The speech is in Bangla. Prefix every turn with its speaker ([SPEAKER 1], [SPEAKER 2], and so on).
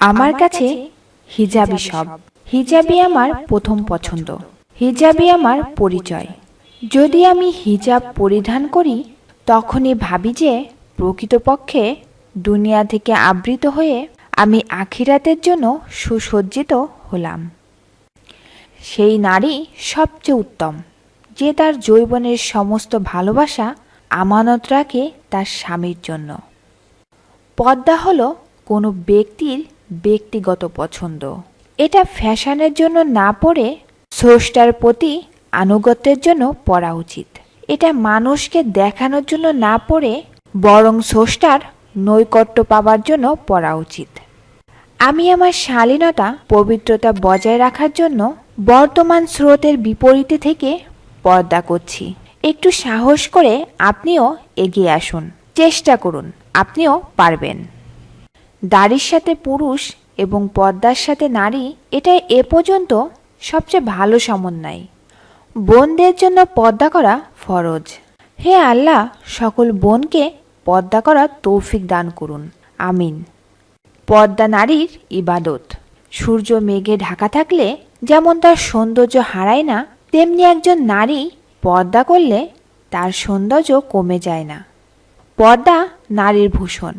[SPEAKER 1] আমার কাছে হিজাবই সব। হিজাবই আমার প্রথম পছন্দ, হিজাবই আমার পরিচয়। যদি আমি হিজাব পরিধান করি তখনই ভাবি যে প্রকৃতপক্ষে দুনিয়া থেকে আবৃত হয়ে আমি আখিরাতের জন্য সুসজ্জিত হলাম। সেই নারী সবচেয়ে উত্তম, যে তার যৌবনের সমস্ত ভালোবাসা আমানত রাখে তার স্বামীর জন্য। পর্দা হলো কোনো ব্যক্তির ব্যক্তিগত পছন্দ। এটা ফ্যাশনের জন্য না পরে স্রষ্টার প্রতি আনুগত্যের জন্য পরা উচিত। এটা মানুষকে দেখানোর জন্য না পরে বরং স্রষ্টার নৈকট্য পাবার জন্য পরা উচিত। আমি আমার শালীনতা পবিত্রতা বজায় রাখার জন্য বর্তমান স্রোতের বিপরীতে থেকে পর্দা করছি। একটু সাহস করে আপনিও এগিয়ে আসুন, চেষ্টা করুন, আপনিও পারবেন। দাড়ির সাথে পুরুষ এবং পর্দার সাথে নারী, এটাই এ পর্যন্ত সবচেয়ে ভালো সমন্বয়। বোনদের জন্য পর্দা করা ফরজ। হে আল্লাহ, সকল বোনকে পর্দা করার তৌফিক দান করুন, আমিন। পর্দা নারীর ইবাদত। সূর্য মেঘে ঢাকা থাকলে যেমন তার সৌন্দর্য হারায় না, তেমনি একজন নারী পর্দা করলে তার সৌন্দর্য কমে যায় না। পর্দা নারীর ভূষণ।